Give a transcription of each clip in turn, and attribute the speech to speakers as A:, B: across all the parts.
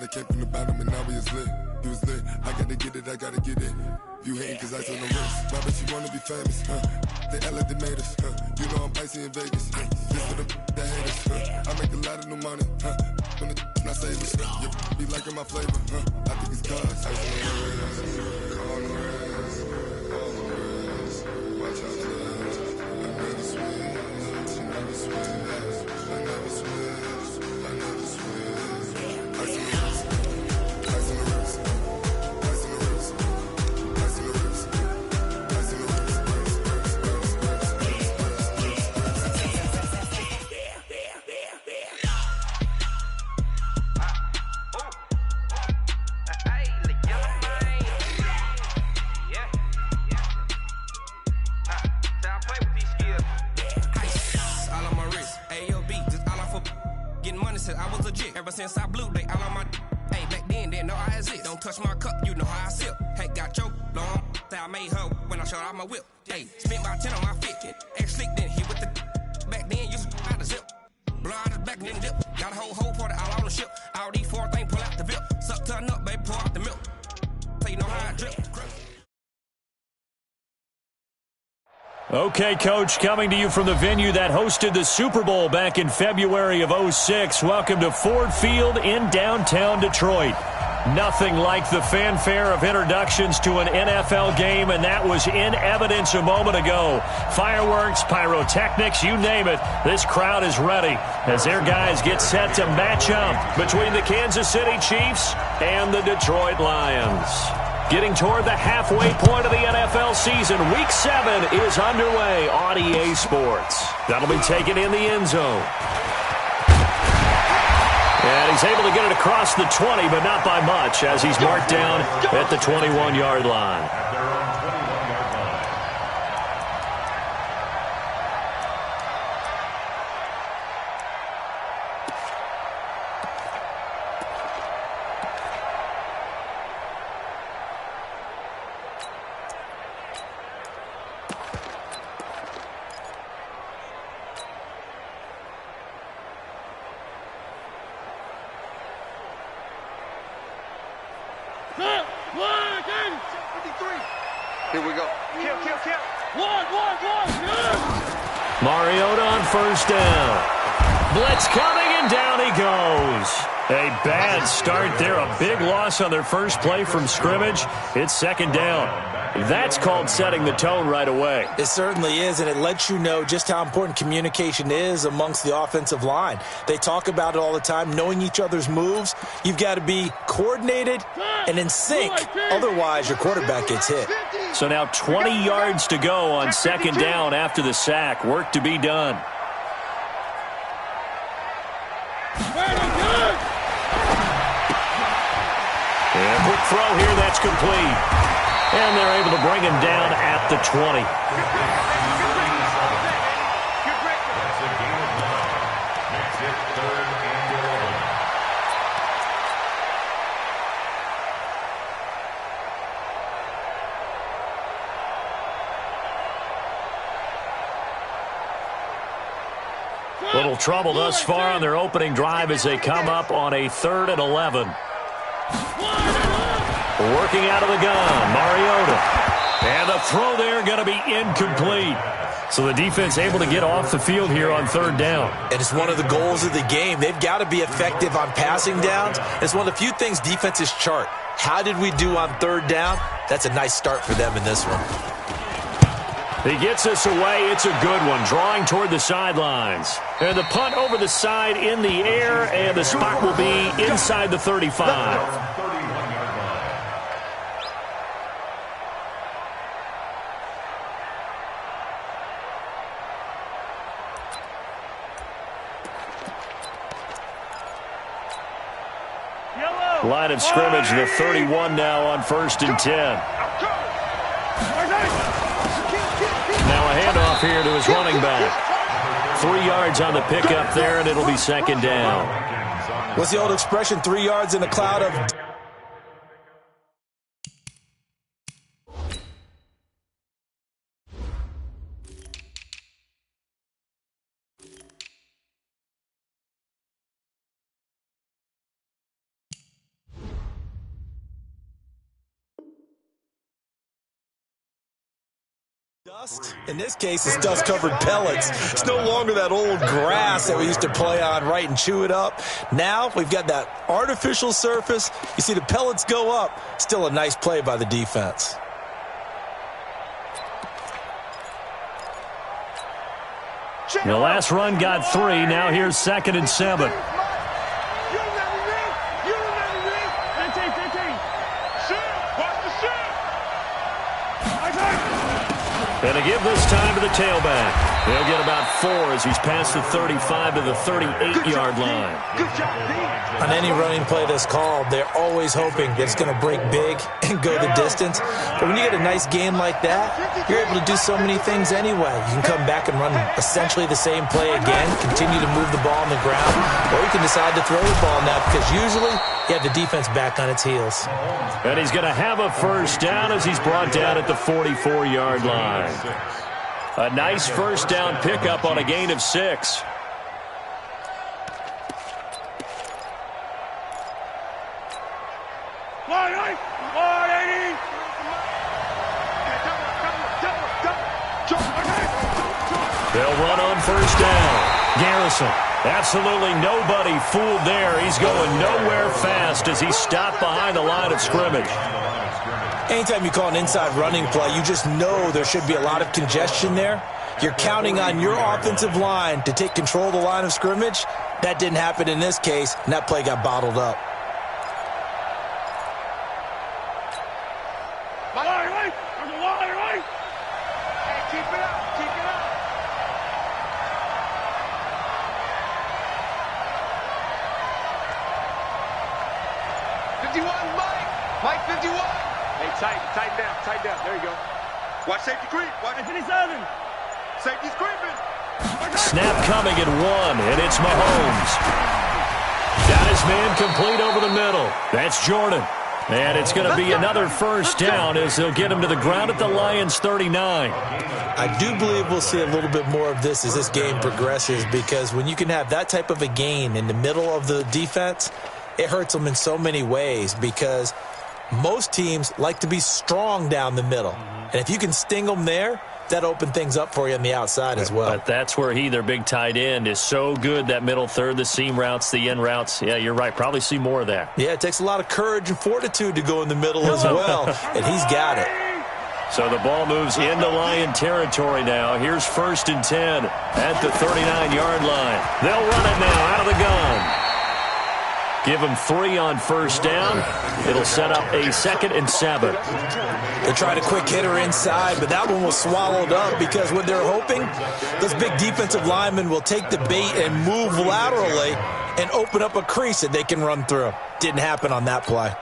A: I came from the bottom and now we is lit. You was lit, I gotta get it, I gotta get it. You hating cause I told no wrist. Why bet you wanna be famous, huh? They act like they made us, huh? You know I'm icy in Vegas, huh? Just for the that hate us, huh? I make a lot of new money, huh? When the not saving, you be liking my flavor, huh? I think it's cause ice on the wrist, on the wrist, on the wrist. Watch out, cuz I never switch, never switch, I never switch, I never switch. Ice on the wrist, ice on the wrist, ice on the wrist, ice on the wrist, ice on the wrist.
B: I was legit. Ever since I blew, they all on my. Hey, back then, didn't know I exist. Don't touch my cup, you know how I sip. Hey, got your long. Say I made her when I showed out my whip. Hey, spent my 10 on my fit. Ex-slick, then hit with the. Back then, used to out the zip. Blow out the back, then dip. Got a whole party all on the ship. All these four things, pull out the VIP. Suck, turn up, baby, pour out the milk. So you know how I drip.
C: Okay, Coach, coming to you from the venue that hosted the Super Bowl back in February of '06. Welcome to Ford Field in downtown Detroit. Nothing like the fanfare of introductions to an NFL game, and that was in evidence a moment ago. Fireworks, pyrotechnics, you name it. This crowd is ready as their guys get set to match up between the Kansas City Chiefs and the Detroit Lions. Getting toward the halfway point of the NFL season, Week 7 is underway on EA Sports. That'll be taken in the end zone. And he's able to get it across the 20, but not by much, as he's marked down at the 21-yard line.
D: Here we go. Kill.
E: One.
C: Mariota on first down. Blitz coming, and down he goes. A bad start there. A big loss on their first play from scrimmage. It's second down. That's called setting the tone right away.
F: It certainly is, and it lets you know just how important communication is amongst the offensive line. They talk about it all the time, knowing each other's moves. You've got to be coordinated and in sync. Otherwise, your quarterback gets hit.
C: So now 20 yards to go on second down after the sack. Work to be done. And quick throw here, that's complete. And they're able to bring him down at the 20. Little trouble thus far on their opening drive as they come up on a 3rd and 11. Working out of the gun, Mariota. And the throw there going to be incomplete. So the defense able to get off the field here on third down.
F: And it's one of the goals of the game. They've got to be effective on passing downs. It's one of the few things defenses chart. How did we do on third down? That's a nice start for them in this one.
C: He gets us away. It's a good one, drawing toward the sidelines. And the punt over the side in the air, and the spot will be inside the 35. Line of scrimmage, the 31 now on 1st and 10. Now a handoff here to his running back. 3 yards on the pickup there, and it'll be second down.
F: What's the old expression? 3 yards in a cloud of... Dust. In this case, it's dust-covered pellets. It's no longer that old grass that we used to play on, right, and chew it up. Now we've got that artificial surface. You see the pellets go up. Still a nice play by the defense.
C: The last run got 3. Now here's 2nd and 7. And to give this time to the tailback. He'll get about 4 as he's past the 35 to the 38-yard line.
F: On any running play that's called, they're always hoping that it's going to break big and go the distance. But when you get a nice game like that, you're able to do so many things anyway. You can come back and run essentially the same play again, continue to move the ball on the ground, or you can decide to throw the ball now because usually you have the defense back on its heels.
C: And he's going to have a first down as he's brought down at the 44-yard line. A nice first down pickup on a gain of 6. They'll run on first down. Garrison, absolutely nobody fooled there. He's going nowhere fast as he's stopped behind the line of scrimmage.
F: Anytime you call an inside running play, you just know there should be a lot of congestion there. You're counting on your offensive line to take control of the line of scrimmage. That didn't happen in this case, and that play got bottled up.
D: Tighten down. There you go. Watch safety creep. Watch 57. Safety's creeping.
C: Snap coming at 1, and it's Mahomes. Got his man complete over the middle. That's Jordan. And it's going to be another first down as they'll get him to the ground at the Lions' 39.
F: I do believe we'll see a little bit more of this as this game progresses because when you can have that type of a gain in the middle of the defense, it hurts them in so many ways because most teams like to be strong down the middle. And if you can sting them there, that opens things up for you on the outside as well.
C: But that's where their big tight end, is so good, that middle third, the seam routes, the in routes. Yeah, you're right. Probably see more of that.
F: Yeah, it takes a lot of courage and fortitude to go in the middle as well, and he's got it.
C: So the ball moves into Lion territory now. Here's 1st and 10 at the 39-yard line. They'll run it now out of the gun. Give them 3 on first down. It'll set up a 2nd and 7.
F: They tried a quick hitter inside, but that one was swallowed up because what they're hoping, those big defensive linemen will take the bait and move laterally and open up a crease that they can run through. Didn't happen on that play.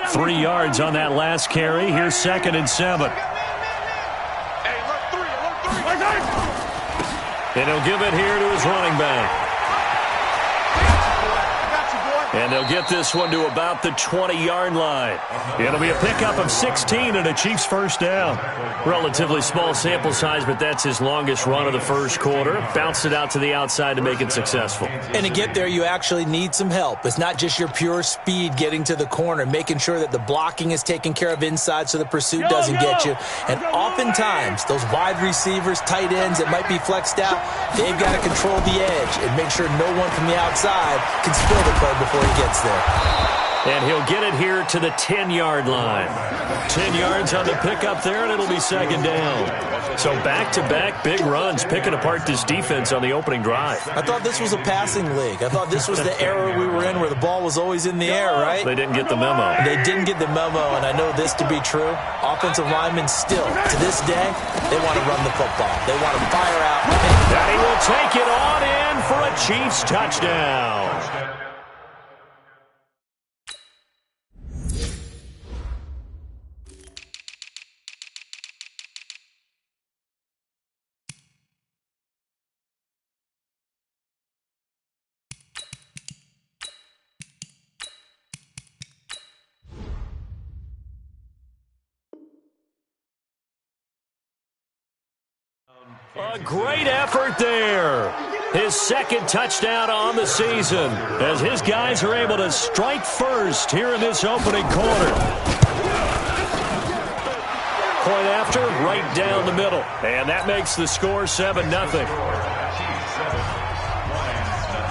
C: 3 yards on that last carry. Here's 2nd and 7. And he'll give it here to his running back. And they'll get this one to about the 20-yard line. It'll be a pickup of 16 and a Chiefs first down. Relatively small sample size, but that's his longest run of the first quarter. Bounced it out to the outside to make it successful.
F: And to get there, you actually need some help. It's not just your pure speed getting to the corner, making sure that the blocking is taken care of inside so the pursuit doesn't get you. And oftentimes, those wide receivers, tight ends that might be flexed out, they've got to control the edge and make sure no one from the outside can spill the play before he gets there.
C: And he'll get it here to the 10-yard line. 10 yards on the pickup there, and it'll be 2nd down. So back-to-back big runs, picking apart this defense on the opening drive.
F: I thought this was a passing league. I thought this was the era we were in where the ball was always in the air, right?
C: They didn't get the memo.
F: They didn't get the memo, and I know this to be true. Offensive linemen still, to this day, they want to run the football. They want to fire out.
C: And he will take it on in for a Chiefs touchdown. A great effort there. His 2nd touchdown on the season as his guys are able to strike first here in this opening quarter. Point after, right down the middle. And that makes the score 7-0.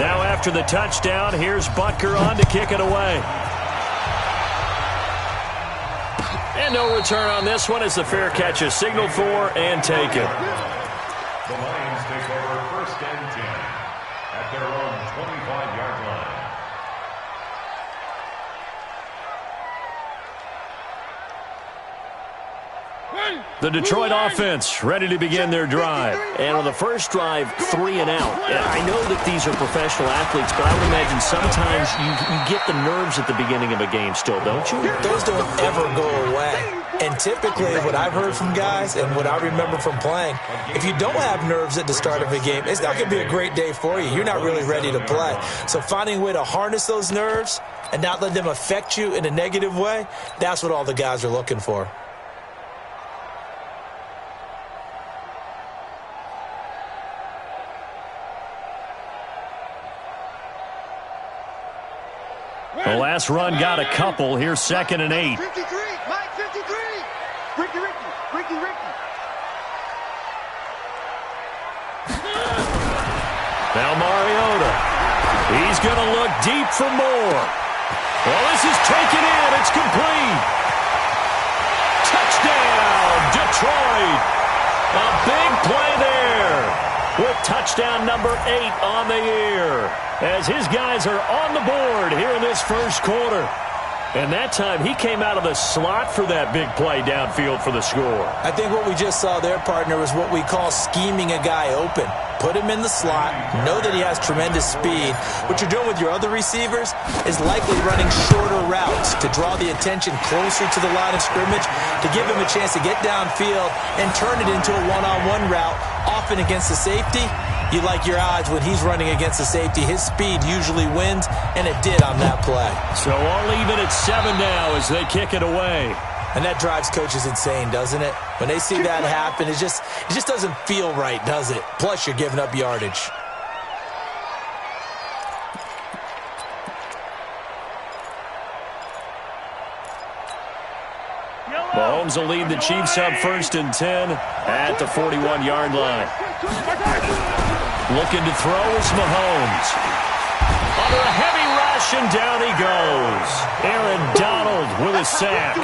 C: Now after the touchdown, here's Butker on to kick it away. And no return on this one as the fair catch is signaled for and taken.
E: The Lions take over 1st and 10 at their own 25-yard line.
C: The Detroit offense ready to begin their drive.
G: And on the first drive, 3 and out. And I know that these are professional athletes, but I would imagine sometimes you get the nerves at the beginning of a game still, don't you?
F: Those don't ever go away. And typically what I've heard from guys and what I remember from playing, if you don't have nerves at the start of a game, it's not going to be a great day for you. You're not really ready to play. So finding a way to harness those nerves and not let them affect you in a negative way, that's what all the guys are looking for.
C: The last run got a couple. Here's 2nd and 8.
D: 53, Mike 53. Ricky.
C: Now Mariota. He's going to look deep for more. Well, this is taken in. It's complete. Touchdown, Detroit. A big play there with touchdown number 8 on the year, as his guys are on the board here in this first quarter. And that time he came out of the slot for that big play downfield for the score.
F: I think what we just saw there, partner, was what we call scheming a guy open. Put him in the slot, know that he has tremendous speed. What you're doing with your other receivers is likely running shorter routes to draw the attention closer to the line of scrimmage, to give him a chance to get downfield and turn it into a one-on-one route, often against the safety. You like your odds when he's running against the safety. His speed usually wins, and it did on that play.
C: So all even at 7 now as they kick it away.
F: And that drives coaches insane, doesn't it? When they see that happen, it just doesn't feel right, does it? Plus, you're giving up yardage.
C: Mahomes will lead the Chiefs up 1st and 10 at the 41-yard line. Looking to throw is Mahomes. Under a heavy rush, and down he goes. Aaron Donald with a sack.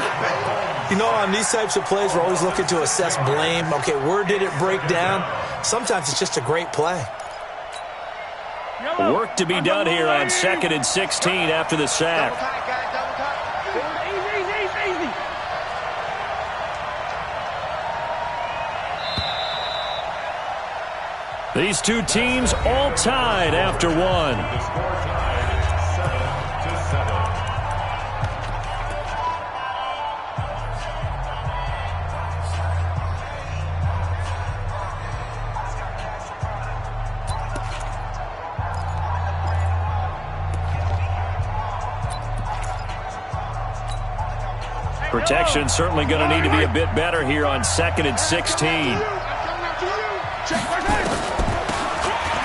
F: You know, on these types of plays, we're always looking to assess blame. Okay, where did it break down? Sometimes it's just a great play.
C: Work to be done here on 2nd and 16 after the sack. These two teams all tied after one.
E: The score tied 7-7.
C: Protection certainly going to need to be a bit better here on 2nd and 16.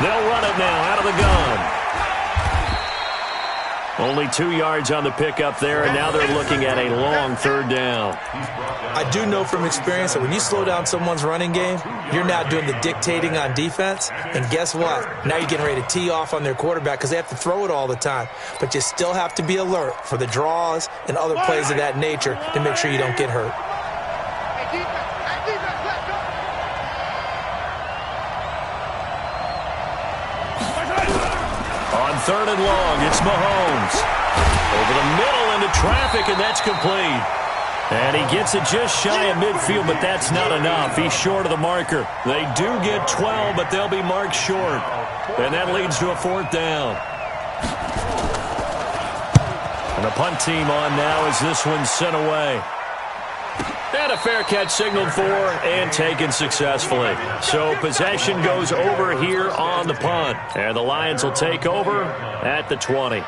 C: They'll run it now out of the gun. Only 2 yards on the pickup there, and now they're looking at a long 3rd down.
F: I do know from experience that when you slow down someone's running game, you're now doing the dictating on defense. And guess what? Now you're getting ready to tee off on their quarterback because they have to throw it all the time. But you still have to be alert for the draws and other plays of that nature to make sure you don't get hurt.
C: On 3rd and long, it's Mahomes. Over the middle into traffic, and that's complete. And he gets it just shy of midfield, but that's not enough. He's short of the marker. They do get 12, but they'll be marked short. And that leads to a 4th down. And the punt team on now as this one's sent away. And a fair catch signaled for and taken successfully. So possession goes over here on the punt. And the Lions will take over at the 20.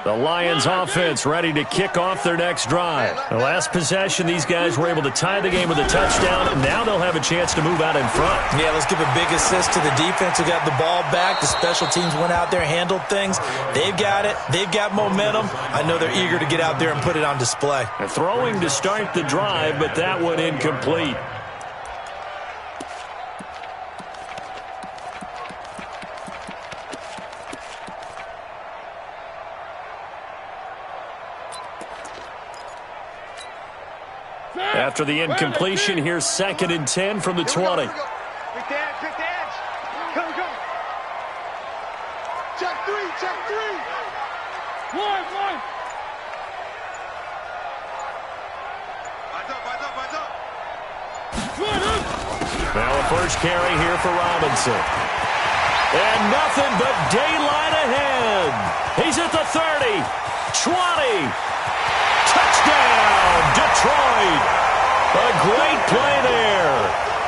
C: The Lions offense ready to kick off their next drive. The last possession, these guys were able to tie the game with a touchdown, and now they'll have a chance to move out in front.
F: Yeah, let's give a big assist to the defense who got the ball back. The special teams went out there, handled things. They've got it. They've got momentum. I know they're eager to get out there and put it on display.
C: A throwing to start the drive, but that one incomplete. After the incompletion, here's 2nd and 10 from the 20.
D: Quick edge. Come. Check three. One. Eyes up.
C: Now a first carry here for Robinson. And nothing but daylight ahead. He's at the 30, 20. Touchdown, Detroit. A great play there.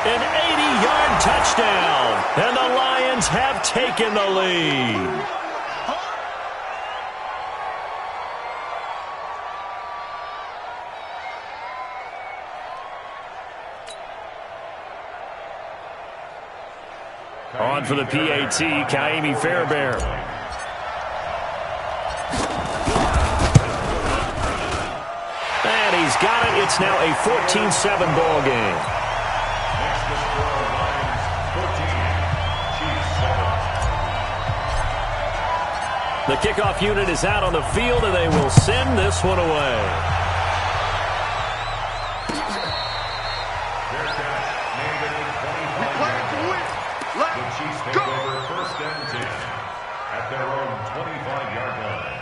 C: An 80-yard touchdown. And the Lions have taken the lead. On for the PAT, Kaimi Fairbairn. And he's got it. It's now a 14-7 ball game. The kickoff unit is out on the field, and they will send this one away.
E: Take over 1st and 10 at their own 25-yard line.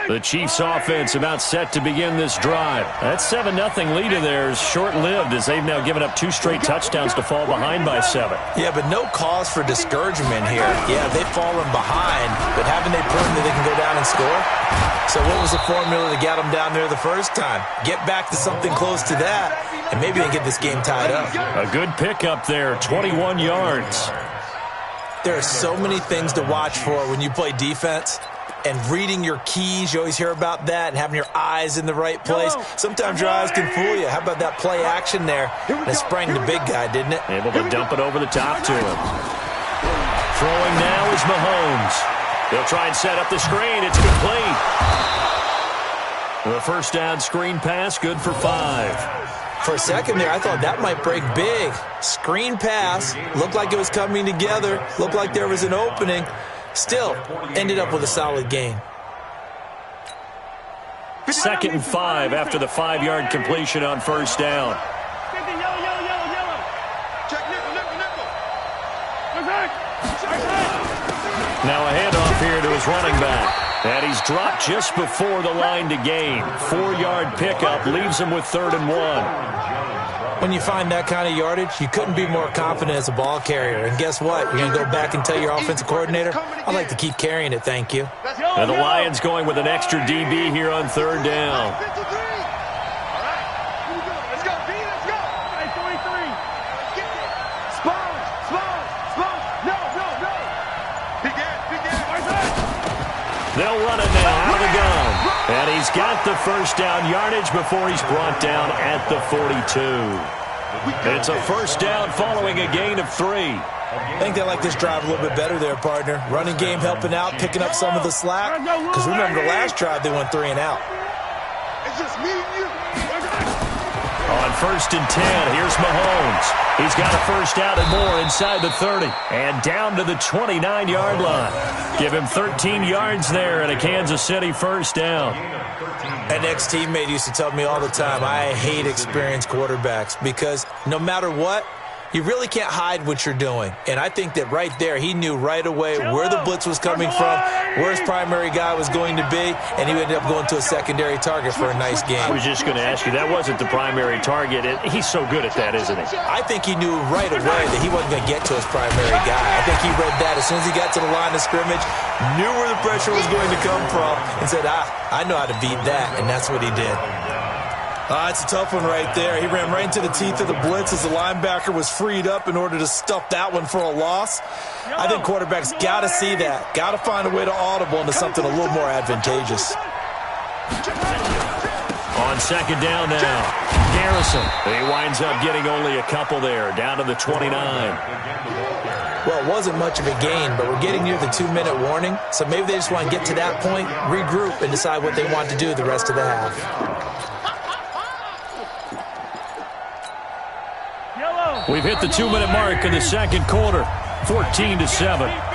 C: The Chiefs offense about set to begin this drive. That 7-0 lead of theirs short-lived as they've now given up 2 straight touchdowns to fall behind by 7.
F: Yeah, but no cause for discouragement here. Yeah, they've fallen behind, but haven't they proven that they can go down and score? So what was the formula that got them down there the first time? Get back to something close to that, and maybe they get this game tied up.
C: A good pickup there, 21 yards.
F: There are so many things to watch for when you play defense. And reading your keys, you always hear about that, and having your eyes in the right place. Sometimes your eyes can fool you. How about that play action there? And it sprang the big guy, didn't it?
C: Able to dump it over the top to him. Throwing now is Mahomes. They'll try and set up the screen. It's complete. The first down screen pass, good for 5.
F: For a second there, I thought that might break big. Screen pass, looked like it was coming together, looked like there was an opening. Still, ended up with a solid gain.
C: 2nd and 5 after the 5-yard completion on first down. Now a handoff here to his running back. And he's dropped just before the line to gain. 4-yard pickup leaves him with 3rd and 1.
F: When you find that kind of yardage, you couldn't be more confident as a ball carrier. And guess what? You're going to go back and tell your offensive coordinator, I'd like to keep carrying it, thank you.
C: And the Lions going with an extra DB here on 3rd down. They'll run it now out of the gun. And he's got the first down yardage before he's brought down at the 42. It's a first down following a gain of 3.
F: I think they like this drive a little bit better there, partner. Running game helping out, picking up some of the slack. Because remember, the last drive they went 3 and out.
D: It's just me and you.
C: On 1st and 10, here's Mahomes. He's got a first down and more inside the 30. And down to the 29-yard line. Give him 13 yards there and a Kansas City first down.
F: An ex-teammate used to tell me all the time, I hate experienced quarterbacks because no matter what, You really can't hide what you're doing. And I think that right there, he knew right away where the blitz was coming from, where his primary guy was going to be, and he ended up going to a secondary target for a nice game.
G: I was just going to ask you, that wasn't the primary target. He's so good at that, isn't he?
F: I think he knew right away that he wasn't going to get to his primary guy. I think he read that as soon as he got to the line of scrimmage, knew where the pressure was going to come from, and said, I know how to beat that, and that's what he did. It's a tough one right there. He ran right into the teeth of the blitz as the linebacker was freed up in order to stuff that one for a loss. I think quarterbacks got to see that, got to find a way to audible into something a little more advantageous.
C: On second down now, Garrison. He winds up getting only a couple there, down to the 29.
F: Well, it wasn't much of a gain, but we're getting near the 2-minute warning, so maybe they just want to get to that point, regroup, and decide what they want to do the rest of the half.
C: We've hit the 2-minute mark in the second quarter, 14-7.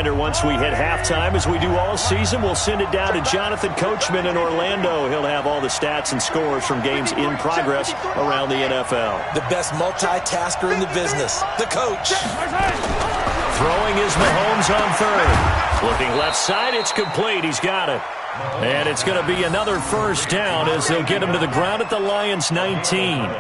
C: Once we hit halftime, as we do all season, we'll send it down to Jonathan Coachman in Orlando. He'll have all the stats and scores from games in progress around the NFL.
F: The best multitasker in the business, the coach.
C: Throwing is Mahomes on third. Looking left side, it's complete. He's got it. And it's going to be another first down as they'll get him to the ground at the Lions' 19.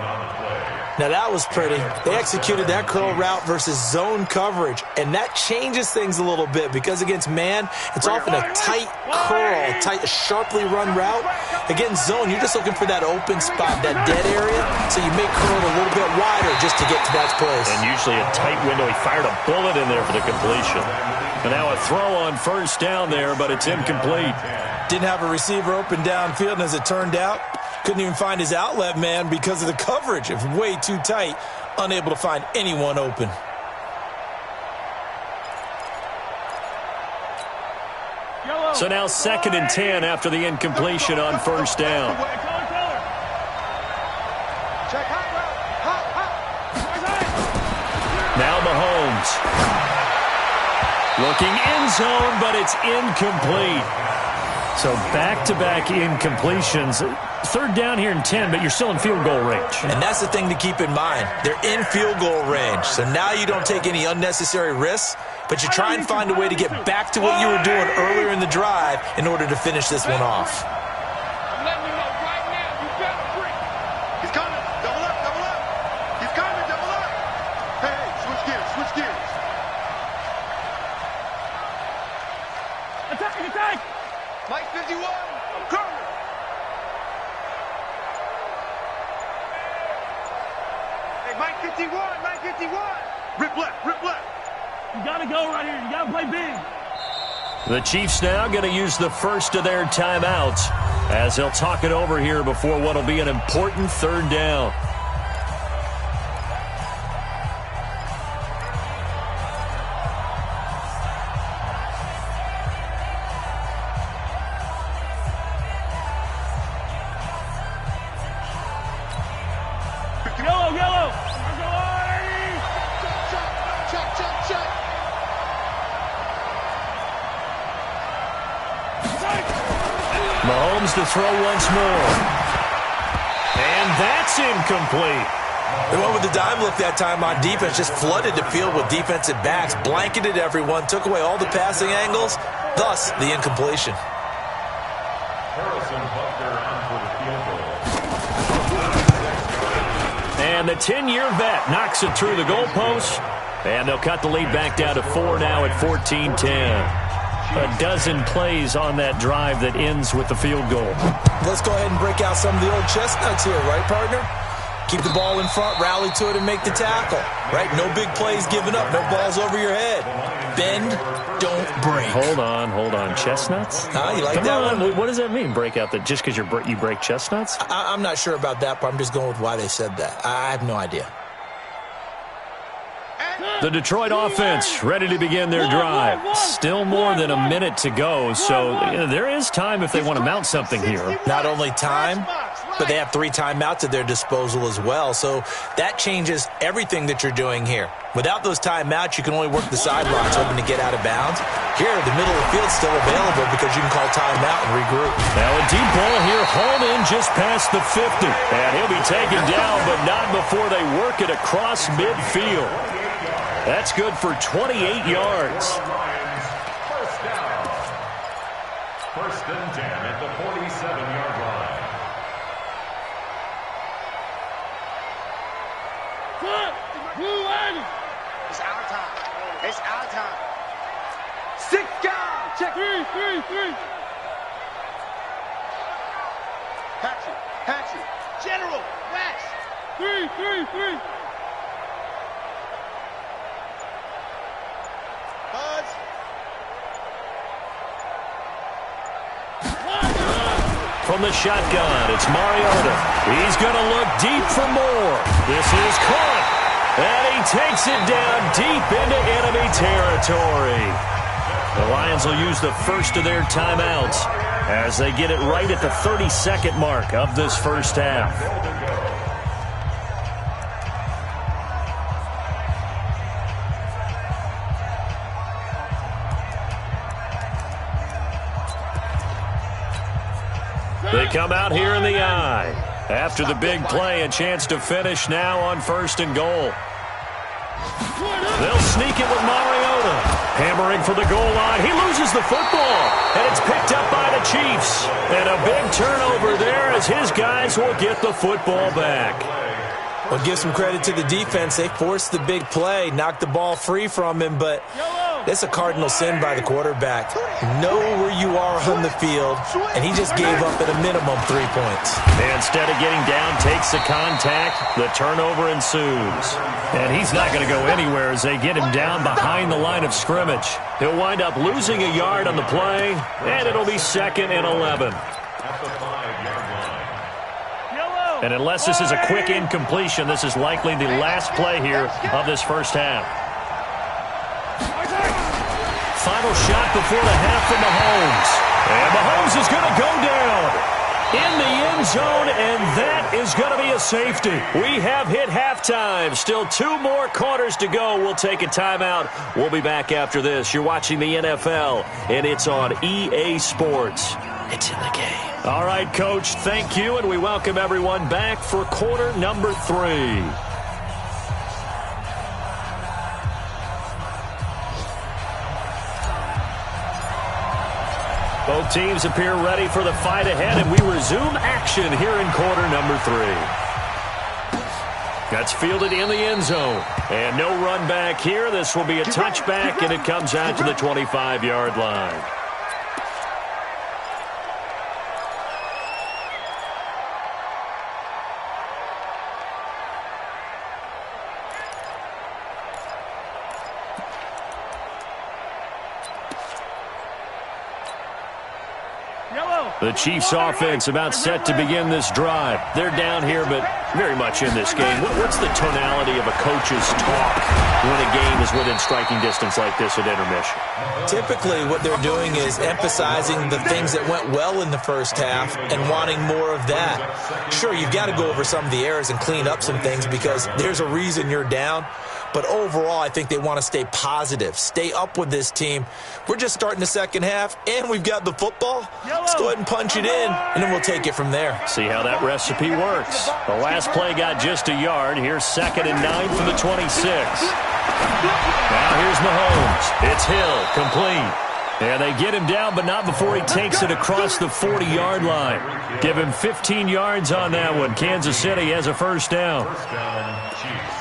F: Now, that was pretty. They executed that curl route versus zone coverage, and that changes things a little bit because against man, it's often a tight curl, tight, sharply run route. Against zone, you're just looking for that open spot, that dead area, so you may curl it a little bit wider just to get to that place.
C: And usually a tight window. He fired a bullet in there for the completion. And now a throw on first down there, but it's incomplete.
F: Didn't have a receiver open downfield, and as it turned out, couldn't even find his outlet man because of the coverage. It was way too tight, unable to find anyone open.
C: So now 2nd and 10 after the incompletion on first down. Now Mahomes. Looking end zone, but it's incomplete. So back-to-back incompletions. 3rd down here and 10, but you're still in field goal range.
F: And that's the thing to keep in mind. They're in field goal range. So now you don't take any unnecessary risks, but you try and find a way to get back to what you were doing earlier in the drive in order to finish this one off.
D: I'm letting you know right now, you better free. He's coming. Double up, double up. He's coming, double up. Hey, switch gears, switch gears. Attack, attack. Mike 51, I'm coming. Hey, Mike 51, Mike 51. Rip left, rip left. You got to go right here. You got to play big.
C: The Chiefs now going to use the first of their timeouts as they'll talk it over here before what will be an important 3rd down. Mahomes to throw once more. And that's incomplete.
F: They went with the dime look that time on defense, just flooded the field with defensive backs, blanketed everyone, took away all the passing angles, thus the incompletion.
C: And the 10-year vet knocks it through the goalpost, and they'll cut the lead back down to 4 now at 14-10. A dozen plays on that drive that ends with the field goal.
F: Let's go ahead and break out some of the old chestnuts here, right, partner? Keep the ball in front, rally to it, and make the tackle, right? No big plays given up, no balls over your head. Bend, don't break.
C: Hold on. Chestnuts?
F: You like that one?
C: What does that mean, break out? Just because you break chestnuts?
F: I'm not sure about that, but I'm just going with why they said that. I have no idea.
C: The Detroit offense ready to begin their drive. Still more than a minute to go, so there is time if they want to mount something here.
F: Not only time, but they have 3 timeouts at their disposal as well. So that changes everything that you're doing here. Without those timeouts, you can only work the sidelines, hoping to get out of bounds. Here, the middle of the field's still available because you can call timeout and regroup.
C: Now a deep ball here, hauled in just past the 50. And he'll be taken down, but not before they work it across midfield. That's good for 28 yards.
E: First down. First and 10 at the 47-yard line.
D: It's our time. It's our time. 6 guys. Check. 3. Hatchet. General. Wax. 3. Buds.
C: From the shotgun, it's Mariota. He's going to look deep for more. This is caught. And he takes it down deep into enemy territory. The Lions will use the first of their timeouts as they get it right at the 32nd mark of this first half. They come out here in the eye. After the big play, a chance to finish now on 1st and goal. They'll sneak it with Mariota. Hammering for the goal line. He loses the football. And it's picked up by the Chiefs. And a big turnover there as his guys will get the football back.
F: Well, give some credit to the defense. They forced the big play, knocked the ball free from him, but that's a cardinal sin by the quarterback. Know where you are on the field, and he just gave up at a minimum 3 points.
C: Instead of getting down, takes the contact. The turnover ensues. And he's not going to go anywhere as they get him down behind the line of scrimmage. He'll wind up losing a yard on the play, and it'll be 2nd and 11. And unless this is a quick incompletion, this is likely the last play here of this first half. Final shot before the half from Mahomes. And Mahomes is going to go down in the end zone, and that is going to be a safety. We have hit halftime. Still 2 more quarters to go. We'll take a timeout. We'll be back after this. You're watching the NFL, and it's on EA Sports. It's in the game. All right, Coach, thank you, and we welcome everyone back for quarter number 3. Both teams appear ready for the fight ahead, and we resume action here in quarter number 3. That's fielded in the end zone. And no run back here. This will be a touchback, and it comes out to the 25-yard line. The Chiefs offense about set to begin this drive. They're down here, but very much in this game. What's the tonality of a coach's talk when a game is within striking distance like this at intermission?
F: Typically, what they're doing is emphasizing the things that went well in the first half and wanting more of that. Sure, you've got to go over some of the errors and clean up some things because there's a reason you're down. But overall, I think they want to stay positive, stay up with this team. We're just starting the second half, and we've got the football. Let's go ahead and punch it in, and then we'll take it from there.
C: See how that recipe works. The last play got just a yard. Here's 2nd and 9 from the 26. Now here's Mahomes. It's Hill, complete. And they get him down, but not before he takes it across the 40-yard line. Give him 15 yards on that one. Kansas City has a first down.
E: First down, Chiefs.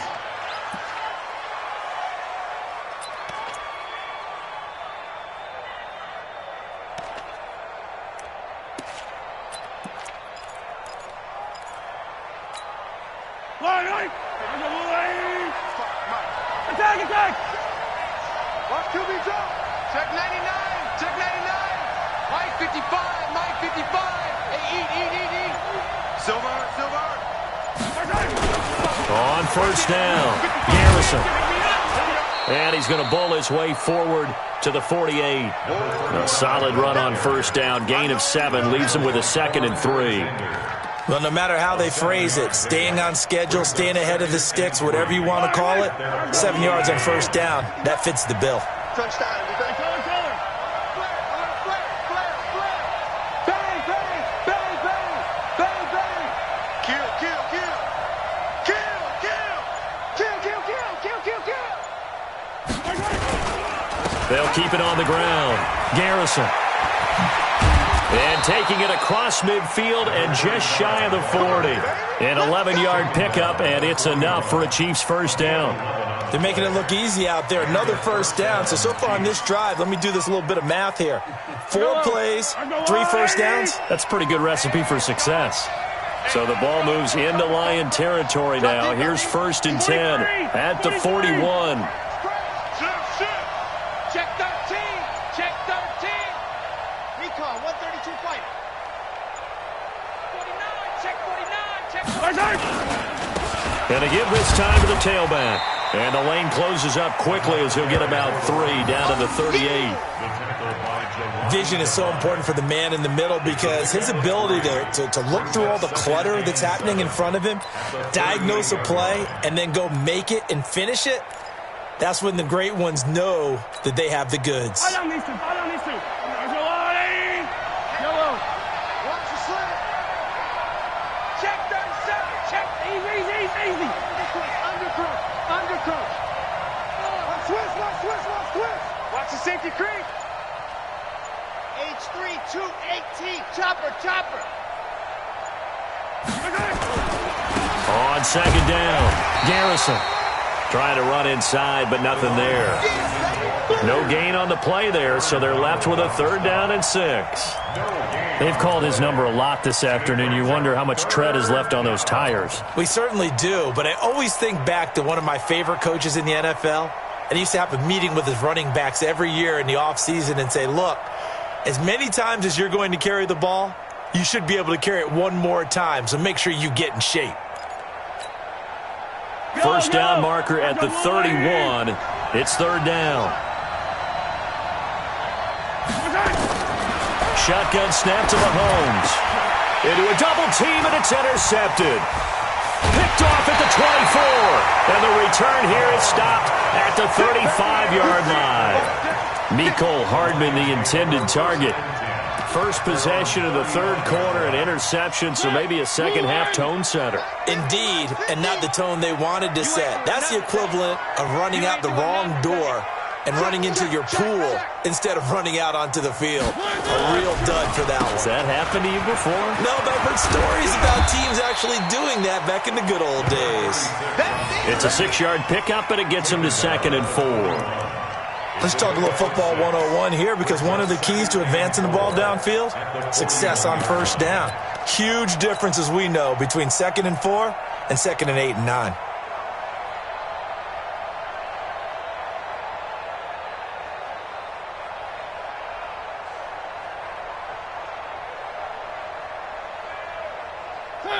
D: Attack! Watch QB drop. Check 99. Check 99. Mike 55. Mike 55. Hey, eat. Silver.
C: On first down, Garrison. And he's going to bowl his way forward to the 48. A solid run on first down. Gain of 7 leaves him with a 2nd and 3.
F: Well, no matter how they phrase it, staying on schedule, staying ahead of the sticks, whatever you want to call it, 7 yards on first down, that fits the bill.
D: Touchdown.
C: They'll keep it on the ground. Garrison. And taking it across midfield and just shy of the 40. An 11-yard pickup, and it's enough for a Chiefs first down.
F: They're making it look easy out there. Another first down. So far on this drive, let me do this little bit of math here. 4 plays, 3 first downs.
C: That's a pretty good recipe for success. So the ball moves into Lion territory now. Here's 1st and 10 at the 41.
D: Check 13. Check 13. Recon, 132 fight. 49. Check 49. Check 49.
C: And to give this time to the tailback. And the lane closes up quickly as he'll get about 3 down to the 38.
F: Vision is so important for the man in the middle because his ability to look through all the clutter that's happening in front of him, diagnose a play, and then go make it and finish it, that's when the great ones know that they have the goods.
D: Follow these two. Yellow. Watch the slip. Check 37. Check. Easy. Undercrook. Watch twist. Watch the safety creep. H3, 218. Chopper.
C: On 2nd down, Garrison. Trying to run inside, but nothing there. No gain on the play there, so they're left with a 3rd down and 6. They've called his number a lot this afternoon. You wonder how much tread is left on those tires.
F: We certainly do, but I always think back to one of my favorite coaches in the NFL. And he used to have a meeting with his running backs every year in the offseason and say, look, as many times as you're going to carry the ball, you should be able to carry it one more time, so make sure you get in shape.
C: First down marker at the 31. It's 3rd down. Shotgun snap to Mahomes. Into a double team, and it's intercepted. Picked off at the 24. And the return here is stopped at the 35-yard line. Mecole Hardman, the intended target. First possession of the 3rd quarter, an interception, so maybe a second-half tone setter.
F: Indeed, and not the tone they wanted to set. That's the equivalent of running out the wrong door and running into your pool instead of running out onto the field. A real dud for that one.
C: Has that happened to you before?
F: No, but I've heard stories about teams actually doing that back in the good old days.
C: It's a 6-yard pickup, and it gets him to 2nd and 4.
F: Let's talk a little football 101 here because one of the keys to advancing the ball downfield, success on first down. Huge difference, as we know, between 2nd and 4 and 2nd and 8 and 9.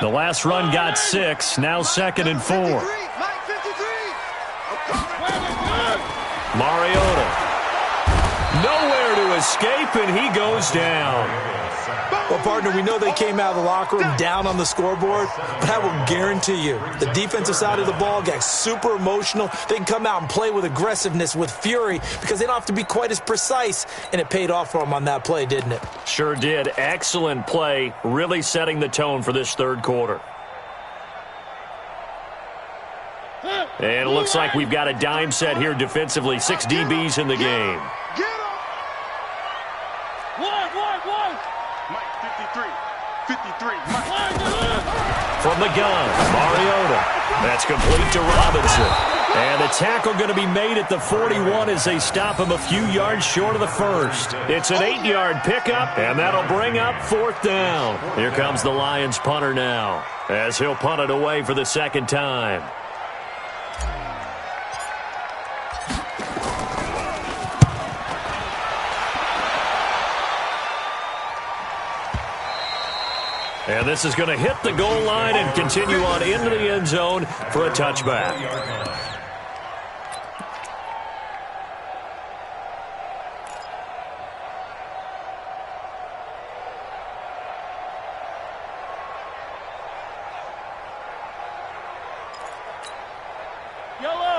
C: The last run got 6, now 2nd and 4. Mariota. Nowhere to escape, and he goes down.
F: Well, partner, we know they came out of the locker room down on the scoreboard, but I will guarantee you the defensive side of the ball got super emotional. They can come out and play with aggressiveness, with fury, because they don't have to be quite as precise, and it paid off for them on that play, didn't it?
C: Sure did. Excellent play, really setting the tone for this 3rd quarter. And it looks like we've got a dime set here defensively. 6 DBs in the game.
D: Get him! One. Mike, 53. Mike.
C: From the gun, Mariota. That's complete to Robinson. And the tackle going to be made at the 41 as they stop him a few yards short of the 1st. It's an 8-yard pickup, and that'll bring up 4th down. Here comes the Lions punter now, as he'll punt it away for the 2nd time. And this is going to hit the goal line and continue on into the end zone for a touchback.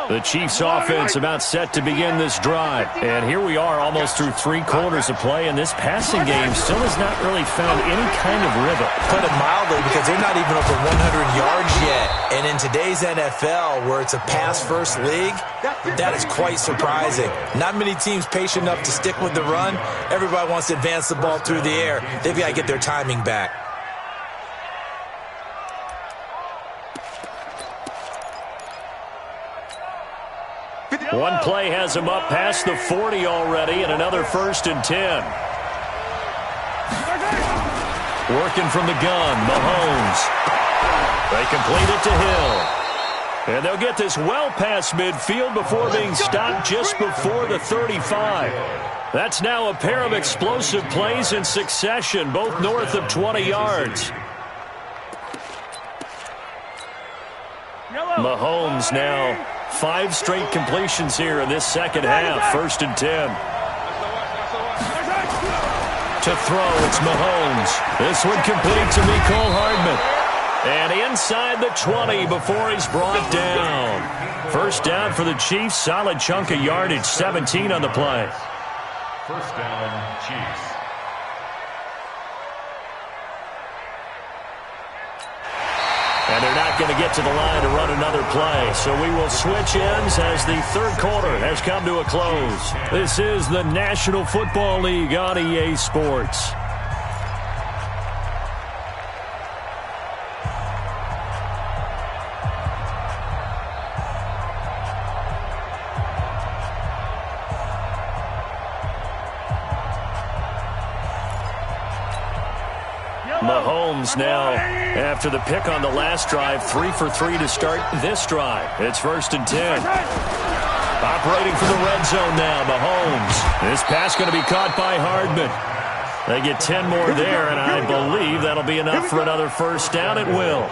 C: The Chiefs offense about set to begin this drive. And here we are almost through 3 quarters of play, and this passing game still has not really found any kind of rhythm.
F: Put it mildly, because they're not even over 100 yards yet. And in today's NFL, where it's a pass-first league, that is quite surprising. Not many teams patient enough to stick with the run. Everybody wants to advance the ball through the air. They've got to get their timing back.
C: One play has him up past the 40 already, and another 1st and 10. Working from the gun, Mahomes. They complete it to Hill. And they'll get this well past midfield before being stopped just before the 35. That's now a pair of explosive plays in succession, both north of 20 yards. Mahomes now 5 straight completions here in this second half. 1st and 10. To throw, it's Mahomes. This one complete to Mecole Hardman. And inside the 20 before he's brought down. 1st down for the Chiefs. Solid chunk of yardage. 17 on the play.
E: 1st down, Chiefs.
C: And they're not going to get to the line to run another play. So we will switch ends as the 3rd quarter has come to a close. This is the National Football League on EA Sports. Mahomes now, after the pick on the last drive, 3 for 3 to start this drive. It's 1st and 10. Operating for the red zone now, Mahomes. This pass going to be caught by Hardman. They get 10 more there, and I believe that'll be enough for another 1st down. It will.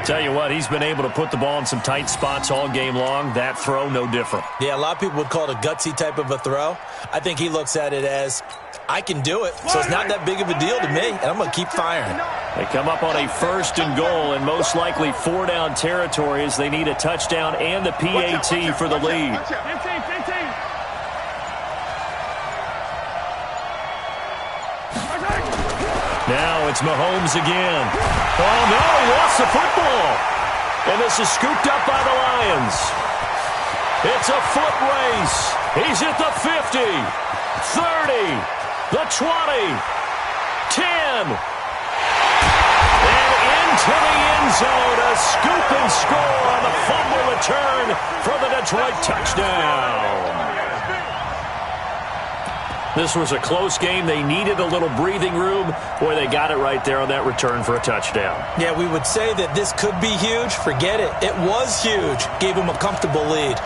C: Tell you what, he's been able to put the ball in some tight spots all game long. That throw, no different.
F: Yeah, a lot of people would call it a gutsy type of a throw. I think he looks at it as, I can do it, so it's not that big of a deal to me, and I'm going to keep firing.
C: They come up on a 1st and goal, and most likely 4-down territory as they need a touchdown and a PAT for the lead. Now it's Mahomes again. Oh, no, he lost the football. And this is scooped up by the Lions. It's a foot race. He's at the 50, 30, the 20, 10. And into the end zone, a scoop and score on the fumble return for the Detroit touchdown. This was a close game. They needed a little breathing room. Boy, they got it right there on that return for a touchdown.
F: Yeah, we would say that this could be huge. Forget it. It was huge. Gave them a comfortable lead.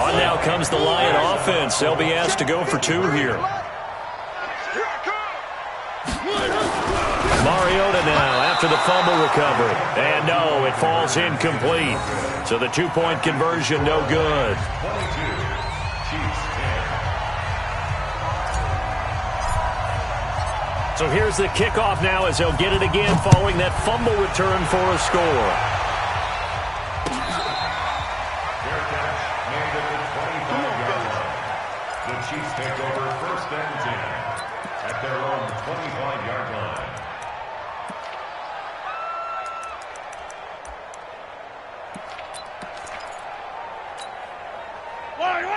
C: On now comes the Lion offense. They'll be asked to go for 2 here. Mariota now after the fumble recovery. And no, it falls incomplete. So the 2-point conversion, no good. So here's the kickoff now as they'll get it again following that fumble return for a score.
E: The Chiefs take over 1st and 10 at their own 25-yard line.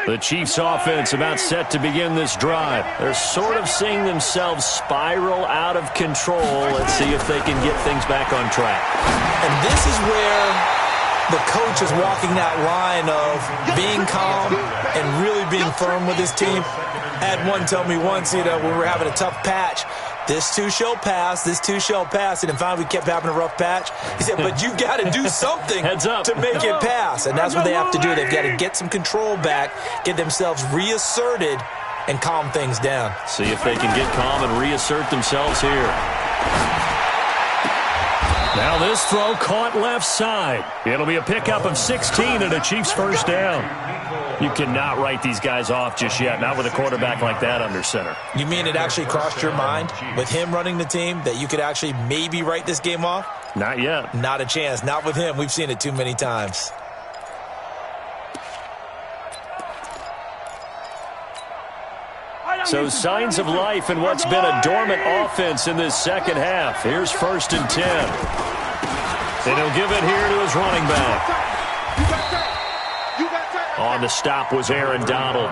C: The Chiefs offense about set to begin this drive. They're sort of seeing themselves spiral out of control. Let's see if they can get things back on track.
F: And this is where the coach is walking that line of being calm and really being firm with his team. I had one tell me once, when we were having a tough patch, this too shall pass, this too shall pass. And then finally we kept having a rough patch. He said, but you've got to do something to make it pass. And that's what they have to do. They've got to get some control back, get themselves reasserted, and calm things down.
C: See if they can get calm and reassert themselves here. Now this throw caught left side. It'll be a pickup of 16 and a Chiefs 1st down. You cannot write these guys off just yet, not with a quarterback like that under center.
F: You mean it actually crossed your mind with him running the team that you could actually maybe write this game off?
C: Not yet.
F: Not a chance. Not with him. We've seen it too many times.
C: So signs of life in what's been a dormant offense in this second half. Here's 1st and 10. And he'll give it here to his running back. On the stop was Aaron Donald.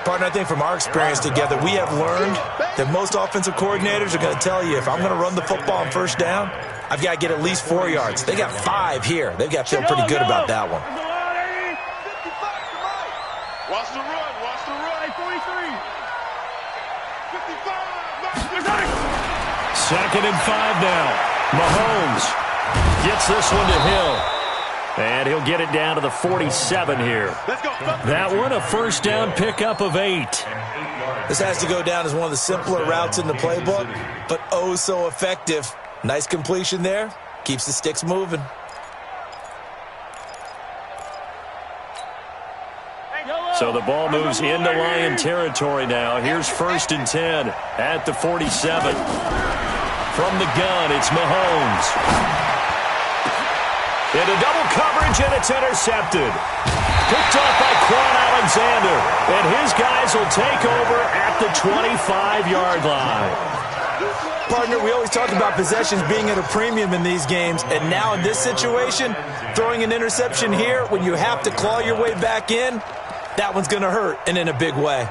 F: Partner, I think from our experience together, we have learned that most offensive coordinators are going to tell you, if I'm going to run the football on 1st down, I've got to get at least 4 yards. They got 5 here. They've got to feel pretty good about that one.
D: Watch the run. Watch the run. 43. 55.
C: 2nd and 5 now. Mahomes gets this one to Hill. And he'll get it down to the 47 here. That one, a 1st down pickup of 8.
F: This has to go down as one of the simpler routes in the playbook, but oh so effective. Nice completion there. Keeps the sticks moving.
C: So the ball moves into Lion territory now. Here's 1st and 10 at the 47. From the gun, it's Mahomes. Into double coverage, and it's intercepted. Picked off by Quan Alexander. And his guys will take over at the 25-yard line.
F: Partner, we always talk about possessions being at a premium in these games. And now in this situation, throwing an interception here when you have to claw your way back in, that one's going to hurt, and in a big way.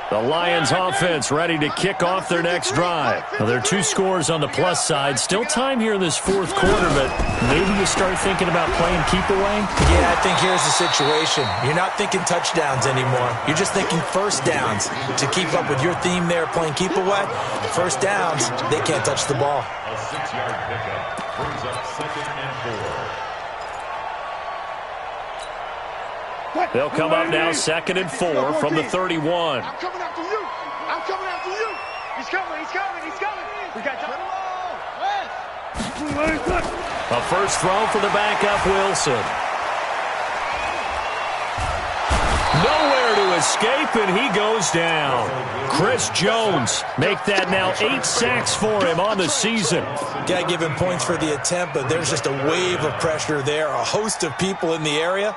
C: The Lions offense ready to kick off their next drive. Well, there are 2 scores on the plus side. Still time here in this 4th quarter, but maybe you start thinking about playing keep away?
F: Yeah, I think here's the situation. You're not thinking touchdowns anymore. You're just thinking 1st downs. To keep up with your theme there, playing keep away, 1st downs, they can't touch the ball.
E: A 6-yard pickup brings up 2nd and 4.
C: They'll come up now 2nd and 4 from the 31.
D: I'm coming after you. I'm coming after you. He's coming. He's coming. He's coming. We got time.
C: A 1st throw for the backup, Wilson. Nowhere to escape, and he goes down. Chris Jones make that now 8 sacks for him on the season.
F: Got to give him points for the attempt, but there's just a wave of pressure there. A host of people in the area.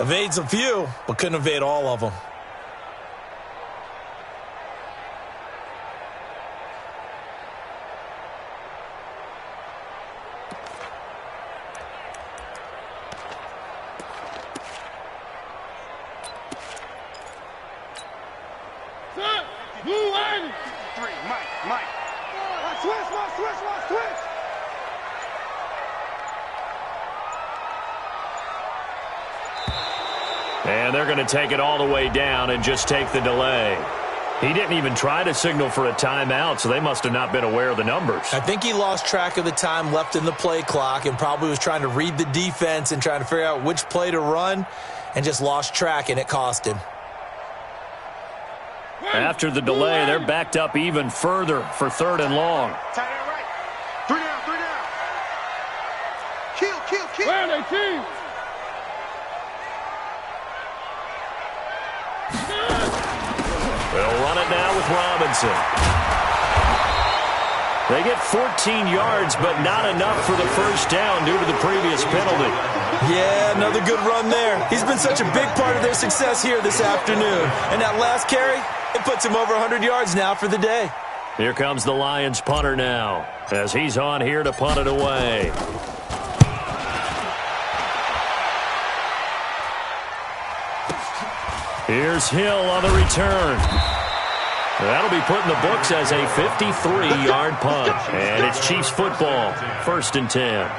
F: Evades a few, but couldn't evade all of them.
D: Mike. Switch.
C: And they're going to take it all the way down and just take the delay. He didn't even try to signal for a timeout, so they must have not been aware of the numbers.
F: I think he lost track of the time left in the play clock and probably was trying to read the defense and trying to figure out which play to run and just lost track, and it cost him.
C: After the delay, they're backed up even further for 3rd and long.
D: Tight end right. 3 down. Kill.
H: Where are they, team?
C: They'll run it now with Robinson. They get 14 yards, but not enough for the 1st down due to the previous penalty.
F: Yeah, another good run there. He's been such a big part of their success here this afternoon. And that last carry, it puts him over 100 yards now for the day.
C: Here comes the Lions punter now, as he's on here to punt it away. Here's Hill on the return. That'll be put in the books as a 53-yard punt. And it's Chiefs football, 1st and 10.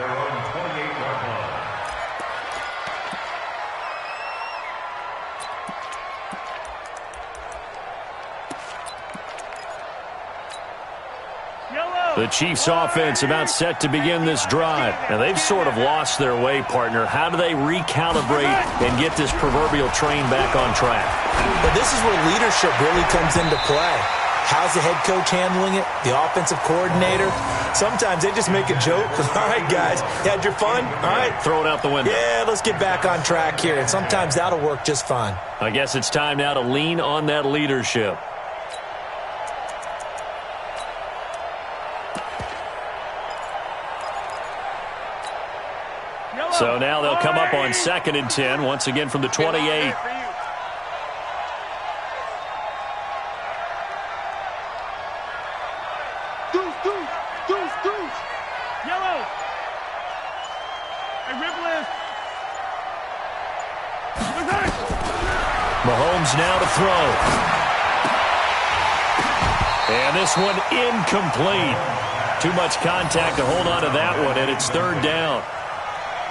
C: The Chiefs offense about set to begin this drive. And they've sort of lost their way, partner. How do they recalibrate and get this proverbial train back on track?
F: But this is where leadership really comes into play. How's the head coach handling it? The offensive coordinator? Sometimes they just make a joke. All right, guys, you had your fun? All right.
C: Throw it out the window.
F: Yeah, let's get back on track here. And sometimes that'll work just fine.
C: I guess it's time now to lean on that leadership. So now they'll come up on 2nd and 10, once again from the 28.
D: Yellow. Hey, Ripple.
C: Mahomes now to throw. And this one incomplete. Too much contact to hold on to that one, and it's 3rd down.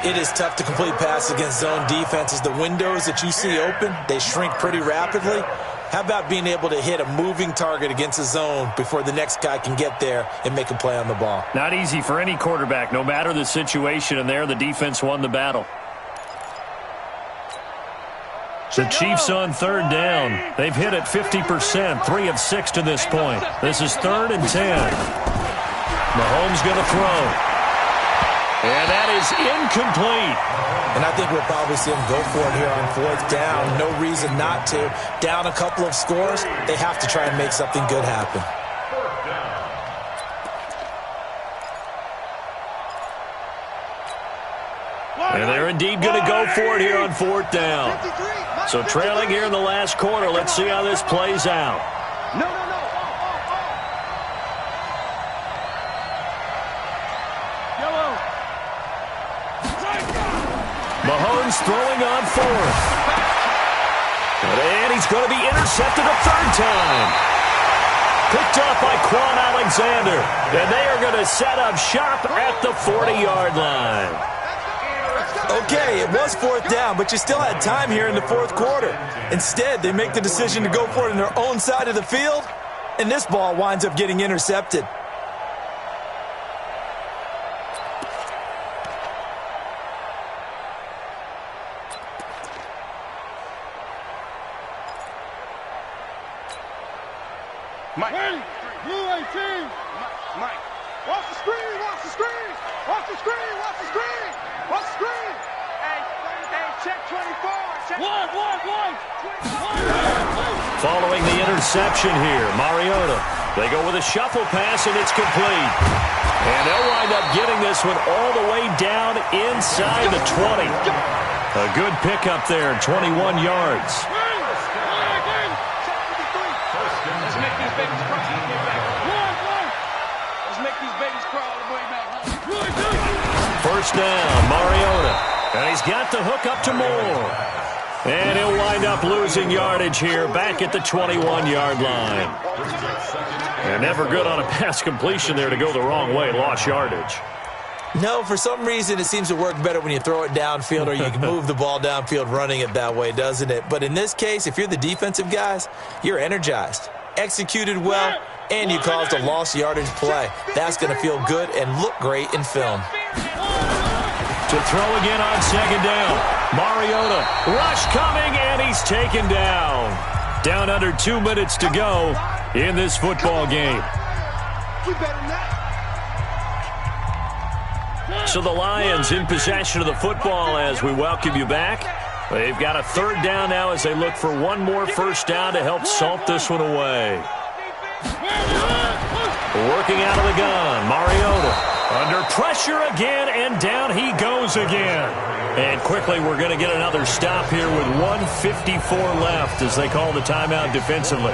F: It is tough to complete passes against zone defenses. The windows that you see open, they shrink pretty rapidly. How about being able to hit a moving target against a zone before the next guy can get there and make a play on the ball?
C: Not easy for any quarterback, no matter the situation, and there the defense won the battle. The Chiefs on 3rd down. They've hit it 50%, 3 of 6 to this point. This is 3rd and 10. Mahomes going to throw. And that is incomplete.
F: And I think we'll probably see him go for it here on 4th down. No reason not to. Down a couple of scores, they have to try and make something good happen.
C: And they're indeed going to go for it here on 4th down. So trailing here in the last quarter. Let's see how this plays out. Mahomes throwing on 4th. And he's going to be intercepted a 3rd time. Picked up by Quan Alexander. And they are going to set up shop at the 40-yard line.
F: Okay, it was 4th down, but you still had time here in the 4th quarter. Instead, they make the decision to go for it on their own side of the field, and this ball winds up getting intercepted.
D: Mike. Blue 18. Mike. Watch the screen, watch the screen. Watch the screen, watch the screen. Watch the screen. Hey, check 24. Check one.
C: Following the interception here, Mariota. They go with a shuffle pass, and it's complete. And they'll wind up getting this one all the way down inside the 20. A good pickup there, 21 yards. First down, Mariota. And he's got the hook up to Moore. And he'll wind up losing yardage here back at the 21-yard line. And never good on a pass completion there to go the wrong way. Lost yardage.
F: No, for some reason it seems to work better when you throw it downfield or you can move the ball downfield running it that way, doesn't it? But in this case, if you're the defensive guys, you're energized, executed well, and you caused a lost yardage play. That's going to feel good and look great in film.
C: To throw again on 2nd down. Mariota, rush coming, and he's taken down. Down under 2 minutes to go in this football game. So the Lions in possession of the football as we welcome you back. They've got a 3rd down now as they look for one more first down to help salt this one away. Working out of the gun, Mariota. Under pressure again, and down he goes again. And quickly we're going to get another stop here with 1:54 left as they call the timeout defensively.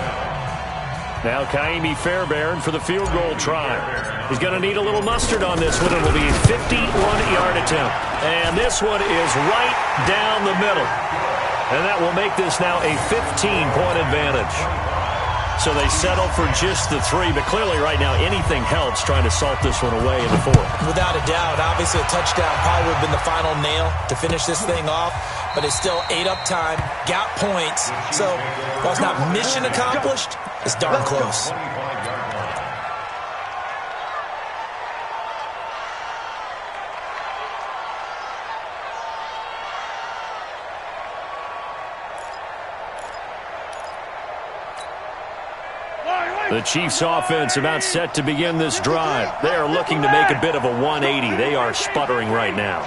C: Now Kaimi Fairbairn for the field goal try. He's going to need a little mustard on this one. It'll be a 51-yard attempt. And this one is right down the middle. And that will make this now a 15-point advantage. So they settle for just the 3, but clearly right now anything helps trying to salt this one away in the 4th.
F: Without a doubt, obviously a touchdown probably would have been the final nail to finish this thing off, but it's still ate up time, got points. So while it's not mission accomplished, it's darn close.
C: The Chiefs offense about set to begin this drive. They are looking to make a bit of a 180. They are sputtering right now.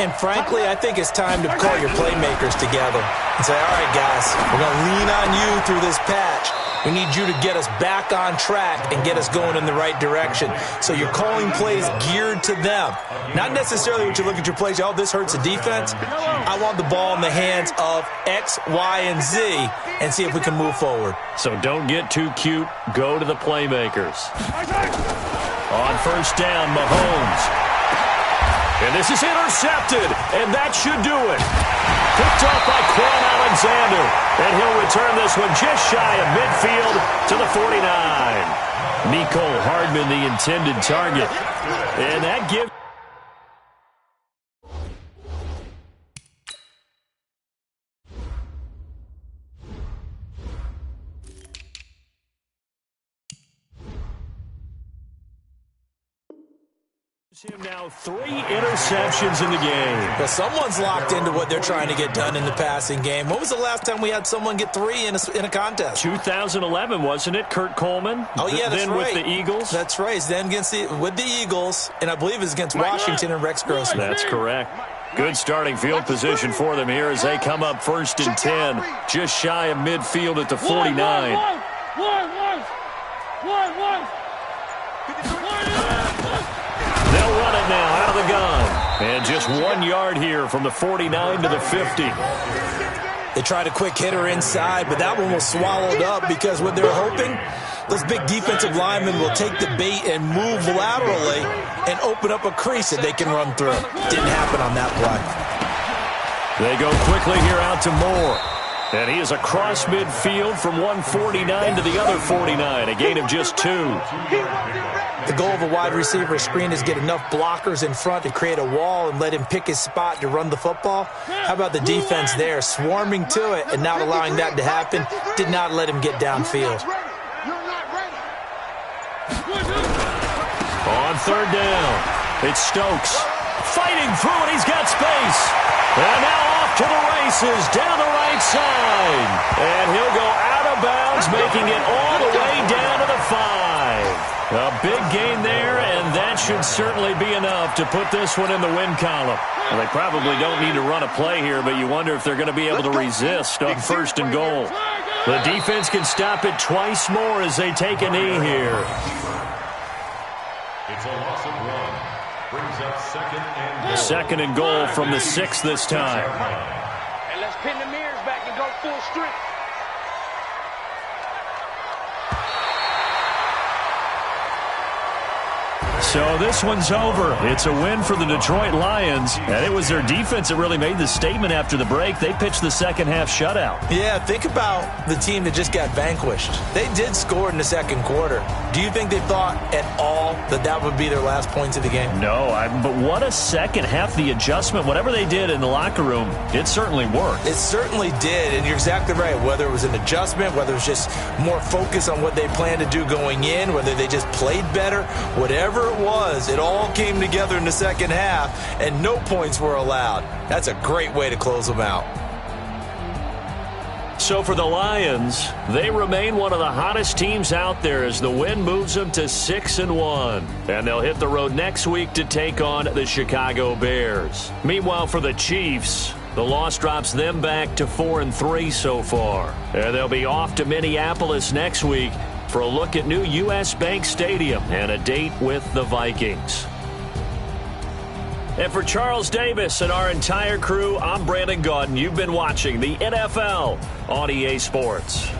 F: And frankly, I think it's time to call your playmakers together and say, all right, guys, we're going to lean on you through this patch. We need you to get us back on track and get us going in the right direction. So you're calling plays geared to them. Not necessarily when you look at your plays, oh, this hurts the defense. I want the ball in the hands of X, Y, and Z and see if we can move forward.
C: So don't get too cute. Go to the playmakers. On first down, Mahomes. And this is intercepted, and that should do it. Picked off by Quan Alexander, and he'll return this one just shy of midfield to the 49. Nicole Hardman, the intended target. And that gives him now 3 interceptions in the game.
F: Well, someone's locked into what they're trying to get done in the passing game. When was the last time we had someone get 3 in a contest?
C: 2011, wasn't it? Kurt Coleman?
F: Oh, yeah, that's
C: then
F: right.
C: With the Eagles?
F: That's right. Then with the Eagles, and I believe it's against Washington and Rex Grossman.
C: That's correct. Good starting field position for them here as they come up first and 10, just shy of midfield at the 49. They'll run it now out of the gun. And just 1 yard here from the 49 to the 50.
F: They tried a quick hitter inside, but that one was swallowed up because what they're hoping, those big defensive linemen will take the bait and move laterally and open up a crease that they can run through. Didn't happen on that play.
C: They go quickly here out to Moore. And he is across midfield from 149 to the other 49, a gain of just 2.
F: The goal of a wide receiver screen is get enough blockers in front to create a wall and let him pick his spot to run the football. How about the defense there, swarming to it and not allowing that to happen? Did not let him get downfield.
C: On third down, it's Stokes. Fighting through it, he's got space. And now off to the races, down the right side. And he'll go out of bounds, making it all the way down to the 5. A big gain there, and that should certainly be enough to put this one in the win column. Well, they probably don't need to run a play here, but you wonder if they're going to be able to resist on first and goal. The defense can stop it twice more as they take a knee here.
E: It's a loss of 1. Brings up
C: second and goal from the 6 this time.
D: And let's pin the mirrors back and go full strength.
C: So this one's over. It's a win for the Detroit Lions, and it was their defense that really made the statement after the break. They pitched the second half shutout.
F: Yeah, think about the team that just got vanquished. They did score in the second quarter. Do you think they thought at all that that would be their last points of the game?
C: No, but what a second half. The adjustment, whatever they did in the locker room, it certainly worked.
F: It certainly did, and you're exactly right. Whether it was an adjustment, whether it was just more focus on what they planned to do going in, whether they just played better, whatever it was, it all came together in the second half, and no points were allowed. That's a great way to close them out.
C: So for the Lions, they remain one of the hottest teams out there as the win moves them to 6-1. And they'll hit the road next week to take on the Chicago Bears. Meanwhile, for the Chiefs, the loss drops them back to 4-3 so far. And they'll be off to Minneapolis next week for a look at new U.S. Bank Stadium and a date with the Vikings. And for Charles Davis and our entire crew, I'm Brandon Gaudin. You've been watching the NFL on EA Sports.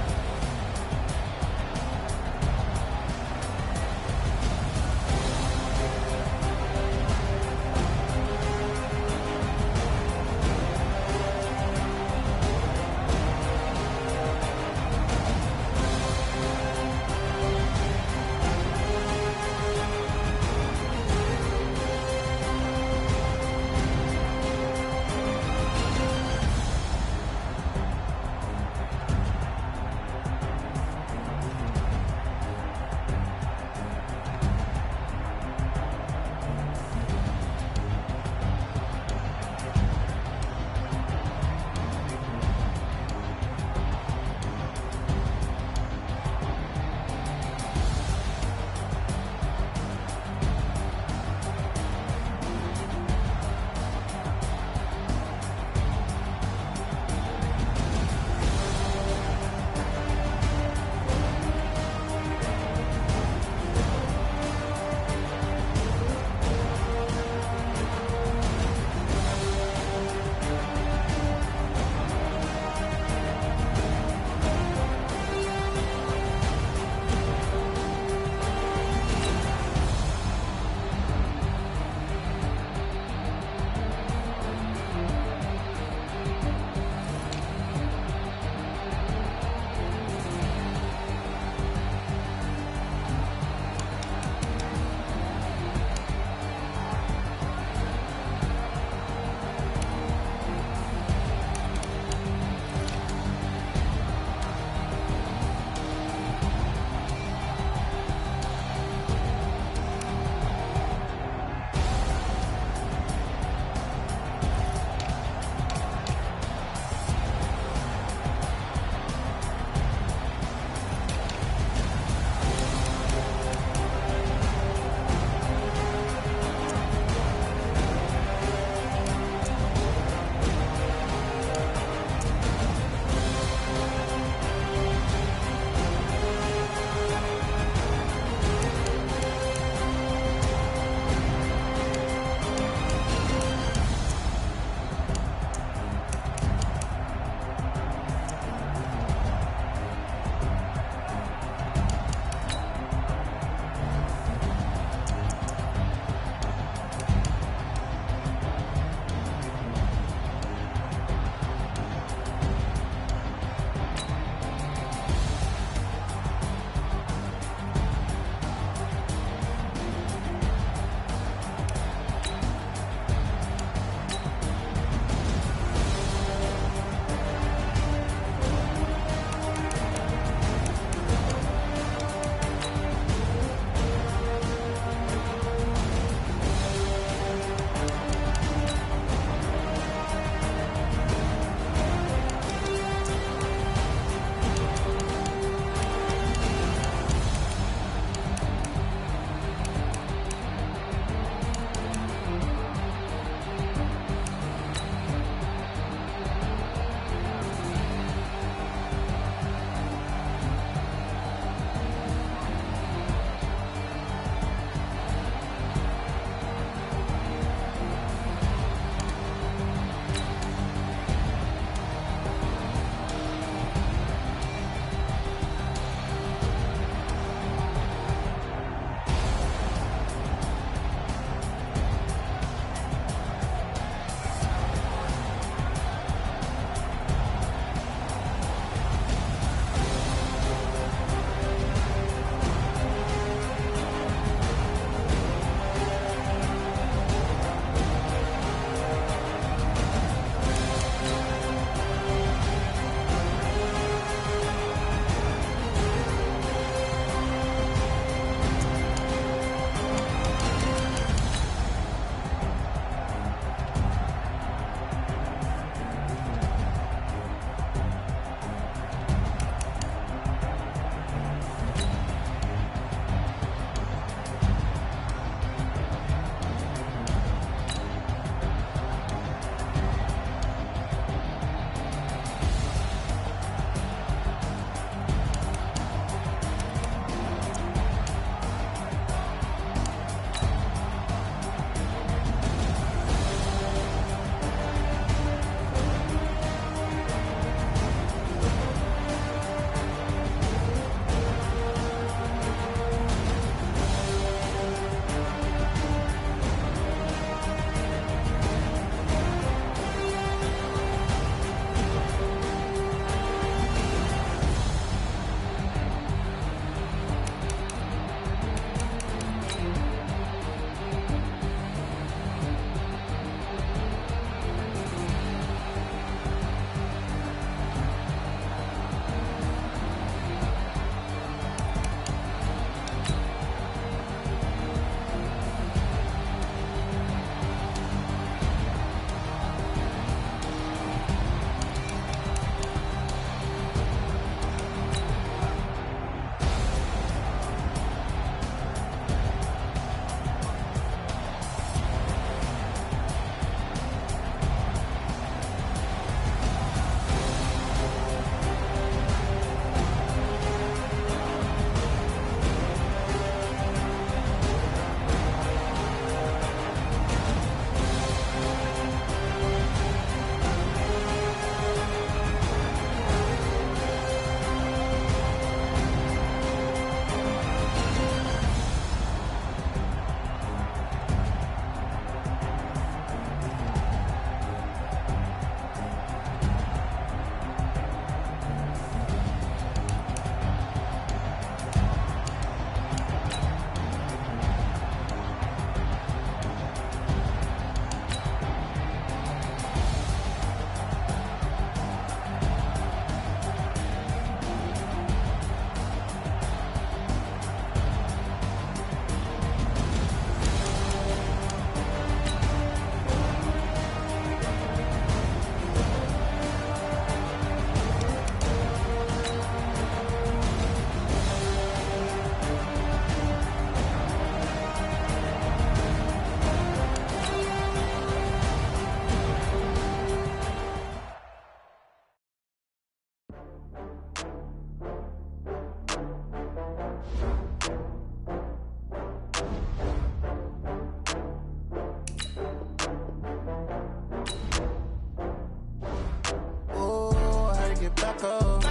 H: Get back up. I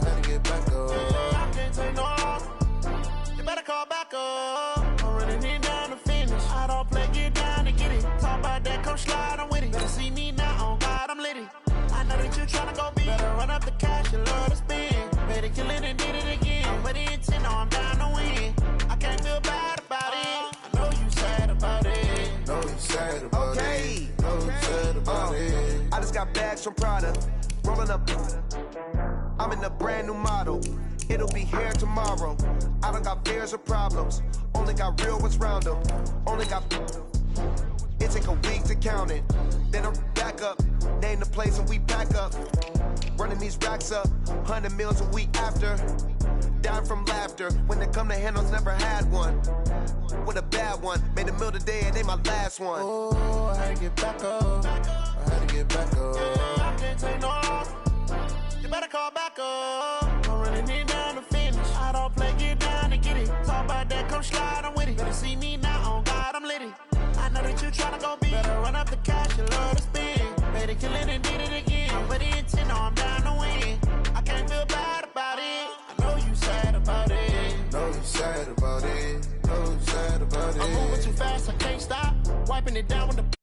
H: had to get back up. I can't take no loss. You better call back up. I'm running it down to finish. I don't play, get down to get it. Talk about that, come slide, I'm with it. Better see me now, on God, I'm litty. I know that you tryna go big. Better run up the cash, you love to spend. Better kill it and did it again. I'm with the intent, no, I'm down to win. I can't feel bad about it. I know you sad about it.
I: Know you sad about it. Know you sad about it.
J: I just got bags from Prada. Rolling up, I'm in a brand new model. It'll be here tomorrow. I don't got fears or problems. Only got real ones round them. Only got. It take a week to count it. Then I'm back up. Name the place and we pack up. Running these racks up. 100 meals a week after. Down from laughter. When they come to handles, never had one. With a bad one. Made a meal today and they my last one.
H: Oh, I had to get back up. I had to get back up. I can't take no loss. You better call back up. I'm running it down to finish. I don't play, get down to get it. Talk about that, come slide, I'm with it. Better see me now, on God, I'm litty. I know that you tryna go big. Better run up the cash, you love to spend. Better kill it and did it again. I'm with the intent, no, I'm down to win. I can't feel bad about it. I know you sad about it.
I: Know you sad about it. Know you sad about it.
H: I'm moving too fast, I can't stop. Wiping it down with the